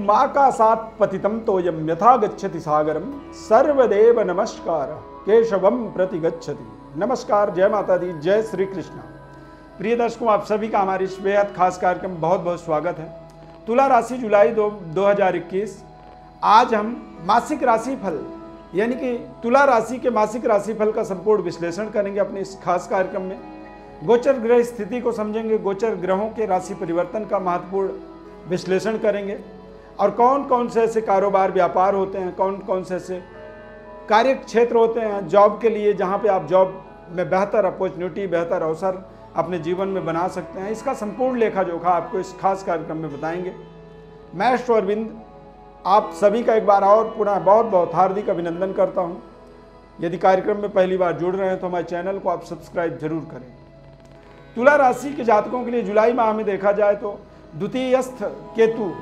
माकासात् पतितं तोयं यथा गच्छति सागरम सर्वदेव नमस्कार केशवम प्रति गच्छति। नमस्कार, जय माता दी, जय श्री कृष्णा। प्रिय दर्शकों, आप सभी का हमारे इस बेहद खास कार्यक्रम में बहुत बहुत स्वागत है। तुला राशि जुलाई 2021। आज हम मासिक राशिफल यानी कि तुला राशि के मासिक राशिफल का संपूर्ण विश्लेषण करेंगे अपने इस खास कार्यक्रम में। गोचर ग्रह स्थिति को समझेंगे, गोचर ग्रहों के राशि परिवर्तन का महत्वपूर्ण विश्लेषण करेंगे और कौन कौन से ऐसे कारोबार व्यापार होते हैं, कौन कौन से ऐसे कार्य क्षेत्र होते हैं जॉब के लिए, जहां पे आप जॉब में बेहतर अपॉर्चुनिटी, बेहतर अवसर अपने जीवन में बना सकते हैं। इसका संपूर्ण लेखा जोखा आपको इस खास कार्यक्रम में बताएंगे। मैं अष्ट अरविंद आप सभी का एक बार और पुनः बहुत बहुत हार्दिक अभिनंदन करता हूं। यदि कार्यक्रम में पहली बार जुड़ रहे हैं तो हमारे चैनल को आप सब्सक्राइब जरूर करें। तुला राशि के जातकों के लिए जुलाई माह में देखा जाए तो द्वितीयस्थ केतु,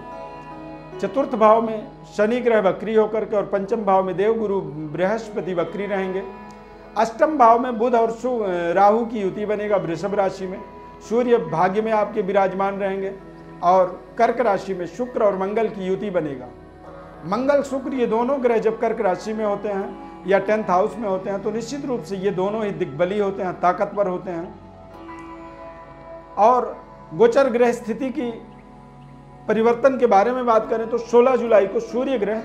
चतुर्थ भाव में शनि ग्रह वक्री होकर के और पंचम भाव में देवगुरु बृहस्पति वक्री रहेंगे। अष्टम भाव में बुध और राहु की युति बनेगा वृषभ राशि में। सूर्य भाग्य में आपके विराजमान रहेंगे और कर्क राशि में शुक्र और मंगल की युति बनेगा। मंगल शुक्र ये दोनों ग्रह जब कर्क राशि में होते हैं या 10th हाउस में होते हैं तो निश्चित रूप से ये दोनों ही दिग्बली होते हैं, ताकतवर होते हैं। और गोचर ग्रह स्थिति की परिवर्तन के बारे में बात करें तो 16 जुलाई को सूर्य ग्रह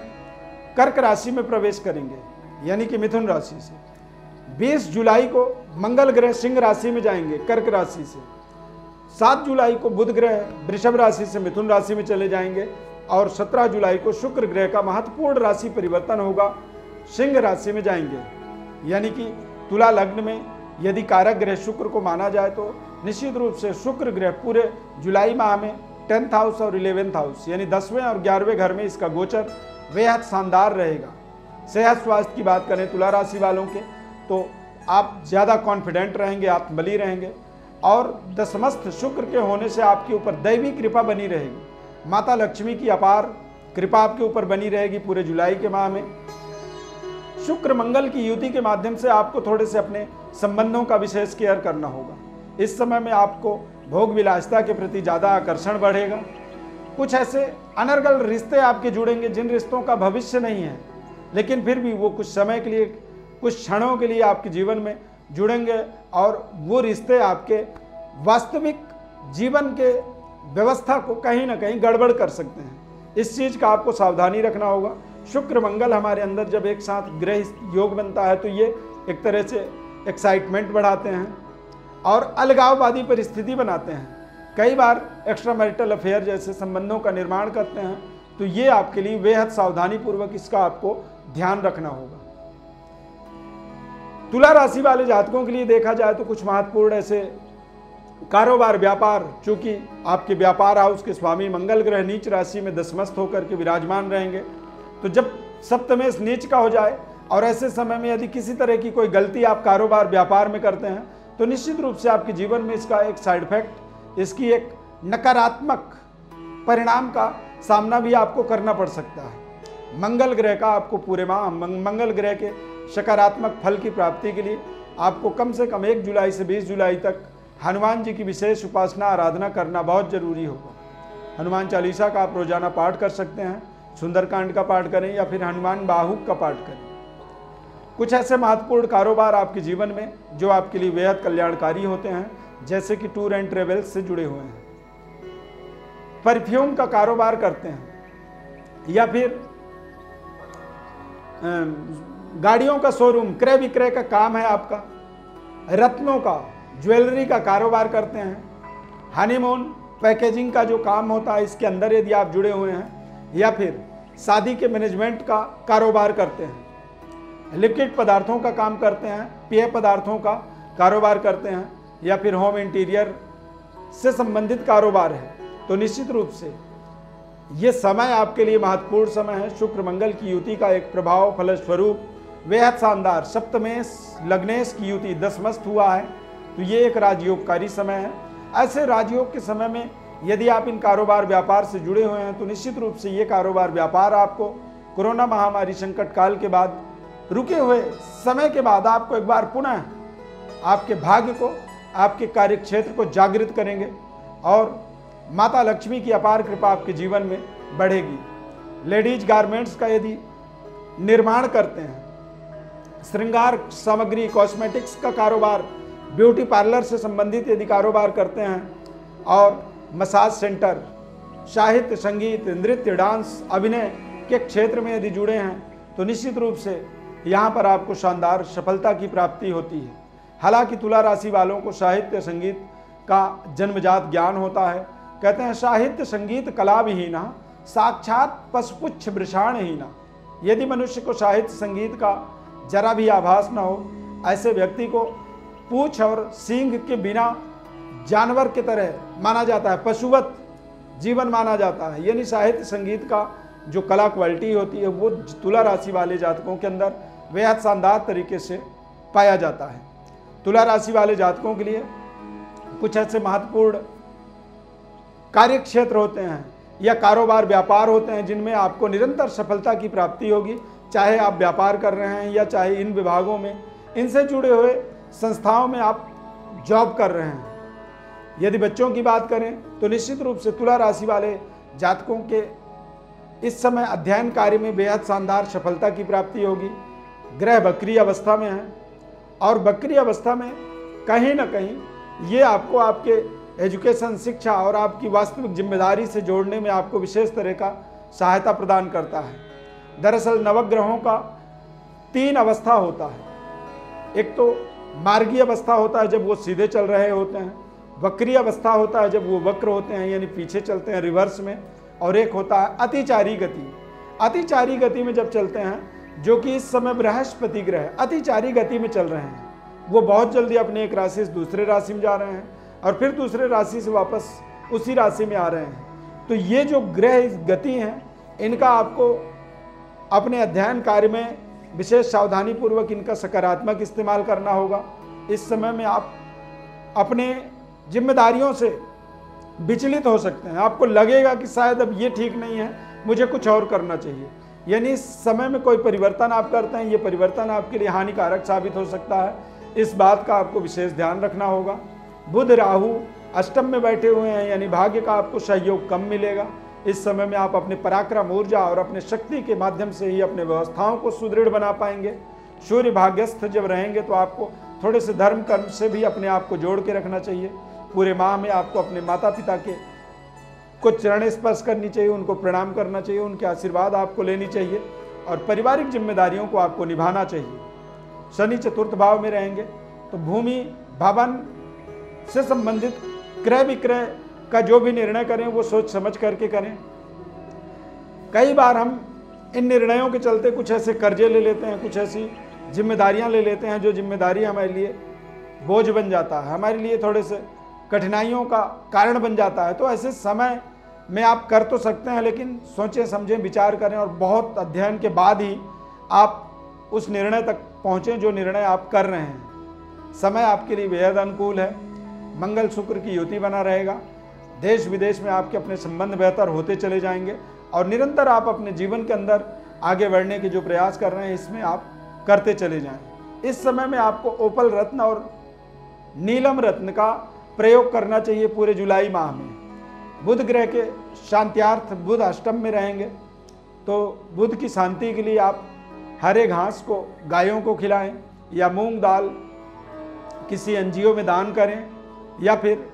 कर्क राशि में प्रवेश करेंगे यानी कि मिथुन राशि से। 20 जुलाई को मंगल ग्रह सिंह राशि में जाएंगे कर्क राशि से। 7 जुलाई को बुध ग्रह वृषभ राशि से मिथुन राशि में चले जाएंगे और 17 जुलाई को शुक्र ग्रह का महत्वपूर्ण राशि परिवर्तन होगा, सिंह राशि में जाएंगे। यानी कि तुला लग्न में यदि कारक ग्रह शुक्र को माना जाए तो निश्चित रूप से शुक्र ग्रह पूरे जुलाई माह में 10th हाउस और 11th हाउस यानी 10वें और 11वें घर में इसका गोचर बेहद शानदार रहेगा। सेहत स्वास्थ्य की बात करें तुला राशि वालों के तो आप ज़्यादा कॉन्फिडेंट रहेंगे, आत्मबली रहेंगे और दशमस्थ शुक्र के होने से आपके ऊपर दैवी कृपा बनी रहेगी। माता लक्ष्मी की अपार कृपा आपके ऊपर बनी रहेगी पूरे जुलाई के माह में। शुक्र मंगल की युति के माध्यम से आपको थोड़े से अपने संबंधों का विशेष केयर करना होगा। इस समय में आपको भोग विलासिता के प्रति ज़्यादा आकर्षण बढ़ेगा। कुछ ऐसे अनर्गल रिश्ते आपके जुड़ेंगे जिन रिश्तों का भविष्य नहीं है, लेकिन फिर भी वो कुछ समय के लिए, कुछ क्षणों के लिए आपके जीवन में जुड़ेंगे और वो रिश्ते आपके वास्तविक जीवन के व्यवस्था को कहीं ना कहीं गड़बड़ कर सकते हैं। इस चीज़ का आपको सावधानी रखना होगा। शुक्र मंगल हमारे अंदर जब एक साथ ग्रह योग बनता है तो ये एक तरह से एक्साइटमेंट बढ़ाते हैं और अलगाववादी परिस्थिति बनाते हैं। कई बार एक्स्ट्रा मैरिटल अफेयर जैसे संबंधों का निर्माण करते हैं तो ये आपके लिए बेहद सावधानी पूर्वक इसका आपको ध्यान रखना होगा। तुला राशि वाले जातकों के लिए देखा जाए तो कुछ महत्वपूर्ण ऐसे कारोबार व्यापार, चूंकि आपके व्यापार हाउस के स्वामी मंगल ग्रह नीच राशि में दशमस्थ होकर के विराजमान रहेंगे तो जब सप्तमेश नीच का हो जाए और ऐसे समय में यदि किसी तरह की कोई गलती आप कारोबार व्यापार में करते हैं तो निश्चित रूप से आपके जीवन में इसका एक साइड इफेक्ट, इसकी एक नकारात्मक परिणाम का सामना भी आपको करना पड़ सकता है। मंगल ग्रह का आपको पूरे माह मंगल ग्रह के सकारात्मक फल की प्राप्ति के लिए आपको कम से कम 1 जुलाई से 20 जुलाई तक हनुमान जी की विशेष उपासना आराधना करना बहुत जरूरी होगा। हनुमान चालीसा का आप रोजाना पाठ कर सकते हैं, सुंदरकांड का पाठ करें या फिर हनुमान बाहुक का पाठ करें। कुछ ऐसे महत्वपूर्ण कारोबार आपके जीवन में जो आपके लिए बेहद कल्याणकारी होते हैं, जैसे कि टूर एंड ट्रेवल्स से जुड़े हुए हैं, परफ्यूम का कारोबार करते हैं या फिर गाड़ियों का शोरूम, क्रय विक्रय का काम है आपका, रत्नों का, ज्वेलरी का कारोबार करते हैं, हनीमून पैकेजिंग का जो काम होता है इसके अंदर यदि आप जुड़े हुए हैं या फिर शादी के मैनेजमेंट का कारोबार करते हैं, लिक्विड पदार्थों का काम करते हैं, पेय पदार्थों का कारोबार करते हैं या फिर होम इंटीरियर से संबंधित कारोबार है तो निश्चित रूप से ये समय आपके लिए महत्वपूर्ण समय है। शुक्र मंगल की युति का एक प्रभाव फलस्वरूप बेहद शानदार सप्तमेश लग्नेश की युति दशमस्थ हुआ है तो ये एक राजयोगकारी समय है। ऐसे राजयोग के समय में यदि आप इन कारोबार व्यापार से जुड़े हुए हैं तो निश्चित रूप से ये कारोबार व्यापार आपको कोरोना महामारी संकट काल के बाद, रुके हुए समय के बाद आपको एक बार पुनः आपके भाग्य को, आपके कार्य क्षेत्र को जागृत करेंगे और माता लक्ष्मी की अपार कृपा आपके जीवन में बढ़ेगी। लेडीज गारमेंट्स का यदि निर्माण करते हैं, श्रृंगार सामग्री कॉस्मेटिक्स का कारोबार, ब्यूटी पार्लर से संबंधित यदि कारोबार करते हैं, और मसाज सेंटर, साहित्य, संगीत, नृत्य, डांस, अभिनय के क्षेत्र में यदि जुड़े हैं तो निश्चित रूप से यहाँ पर आपको शानदार सफलता की प्राप्ति होती है। हालांकि तुला राशि वालों को साहित्य संगीत का जन्मजात ज्ञान होता है। कहते हैं साहित्य संगीत कला विहीना साक्षात पशुपुच्छ वृषाणहीना। यदि मनुष्य को साहित्य संगीत का जरा भी आभास न हो, ऐसे व्यक्ति को पूंछ और सींग के बिना जानवर की तरह माना जाता है, पशुवत जीवन माना जाता है। यानी साहित्य संगीत का जो कला क्वालिटी होती है वो तुला राशि वाले जातकों के अंदर बेहद शानदार तरीके से पाया जाता है। तुला राशि वाले जातकों के लिए कुछ ऐसे महत्वपूर्ण कार्य क्षेत्र होते हैं या कारोबार व्यापार होते हैं जिनमें आपको निरंतर सफलता की प्राप्ति होगी। चाहे आप व्यापार कर रहे हैं या चाहे इन विभागों में, इनसे जुड़े हुए संस्थाओं में आप जॉब कर रहे हैं। यदि बच्चों की बात करें तो निश्चित रूप से तुला राशि वाले जातकों के इस समय अध्ययन कार्य में बेहद शानदार सफलता की प्राप्ति होगी। ग्रह बकरी अवस्था में है और बकरी अवस्था में कहीं ना कहीं ये आपको आपके एजुकेशन, शिक्षा और आपकी वास्तविक जिम्मेदारी से जोड़ने में आपको विशेष तरह का सहायता प्रदान करता है। दरअसल नवग्रहों का 3 अवस्था होता है। एक तो मार्गीय अवस्था होता है जब वो सीधे चल रहे होते हैं, वक्रीय अवस्था होता है जब वो वक्र होते हैं यानी पीछे चलते हैं रिवर्स में, और एक होता है अतिचारी गति। अतिचारी गति में जब चलते हैं, जो कि इस समय बृहस्पति ग्रह अतिचारी गति में चल रहे हैं, वो बहुत जल्दी अपने एक राशि से दूसरे राशि में जा रहे हैं और फिर दूसरे राशि से वापस उसी राशि में आ रहे हैं। तो ये जो ग्रह गति हैं, इनका आपको अपने अध्ययन कार्य में विशेष सावधानी पूर्वक इनका सकारात्मक इस्तेमाल करना होगा। इस समय में आप अपने जिम्मेदारियों से विचलित हो सकते हैं। आपको लगेगा कि शायद अब ये ठीक नहीं है, मुझे कुछ और करना चाहिए। यानी इस समय में कोई परिवर्तन आप करते हैं, ये परिवर्तन आपके लिए हानिकारक साबित हो सकता है। इस बात का आपको विशेष ध्यान रखना होगा। बुध राहु अष्टम में बैठे हुए हैं, यानी भाग्य का आपको सहयोग कम मिलेगा। इस समय में आप अपने पराक्रम, ऊर्जा और अपने शक्ति के माध्यम से ही अपने व्यवस्थाओं को सुदृढ़ बना पाएंगे। सूर्य भाग्यस्थ जब रहेंगे तो आपको थोड़े से धर्म कर्म से भी अपने आप को जोड़ के रखना चाहिए। पूरे माह में आपको अपने माता पिता के कुछ चरण स्पर्श करनी चाहिए, उनको प्रणाम करना चाहिए, उनके आशीर्वाद आपको लेनी चाहिए और पारिवारिक जिम्मेदारियों को आपको निभाना चाहिए। शनि चतुर्थ भाव में रहेंगे तो भूमि, भवन से संबंधित क्रय विक्रय का जो भी निर्णय करें वो सोच समझ करके करें। कई बार हम इन निर्णयों के चलते कुछ ऐसे कर्जे ले लेते हैं, कुछ ऐसी जिम्मेदारियां ले लेते हैं जो जिम्मेदारी हमारे लिए बोझ बन जाता है, हमारे लिए थोड़े से कठिनाइयों का कारण बन जाता है। तो ऐसे समय में आप कर तो सकते हैं, लेकिन सोचें समझें, विचार करें और बहुत अध्ययन के बाद ही आप उस निर्णय तक पहुँचें जो निर्णय आप कर रहे हैं। समय आपके लिए बेहद अनुकूल है। मंगल शुक्र की युति बना रहेगा। देश विदेश में आपके अपने संबंध बेहतर होते चले जाएंगे और निरंतर आप अपने जीवन के अंदर आगे बढ़ने के जो प्रयास कर रहे हैं इसमें आप करते चले जाएं। इस समय में आपको ओपल रत्न और नीलम रत्न का प्रयोग करना चाहिए पूरे जुलाई माह में। बुध ग्रह के शांत्यार्थ बुध अष्टम में रहेंगे तो बुध की शांति के लिए आप हरे घास को गायों को खिलाएं या मूंग दाल किसी एनजीओ में दान करें या फिर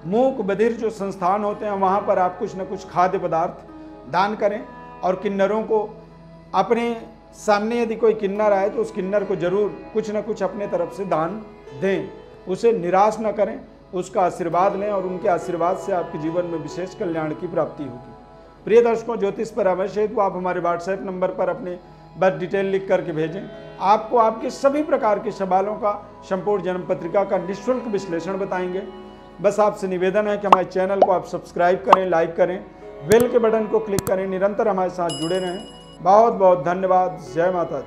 मूक बधिर जो संस्थान होते हैं वहाँ पर आप कुछ न कुछ खाद्य पदार्थ दान करें। और किन्नरों को अपने सामने यदि कोई किन्नर आए तो उस किन्नर को जरूर कुछ न कुछ अपने तरफ से दान दें, उसे निराश न करें, उसका आशीर्वाद लें और उनके आशीर्वाद से आपके जीवन में विशेष कल्याण की प्राप्ति होगी। प्रिय दर्शकों, ज्योतिष परामर्श हेतु आप हमारे व्हाट्सएप नंबर पर अपने बर्थ डिटेल लिख करके भेजें। आपको आपके सभी प्रकार के सवालों का संपूर्ण जन्म पत्रिका का निःशुल्क विश्लेषण बताएंगे। बस आपसे निवेदन है कि हमारे चैनल को आप सब्सक्राइब करें, लाइक करें, बेल के बटन को क्लिक करें, निरंतर हमारे साथ जुड़े रहें। बहुत बहुत धन्यवाद। जय माता दी।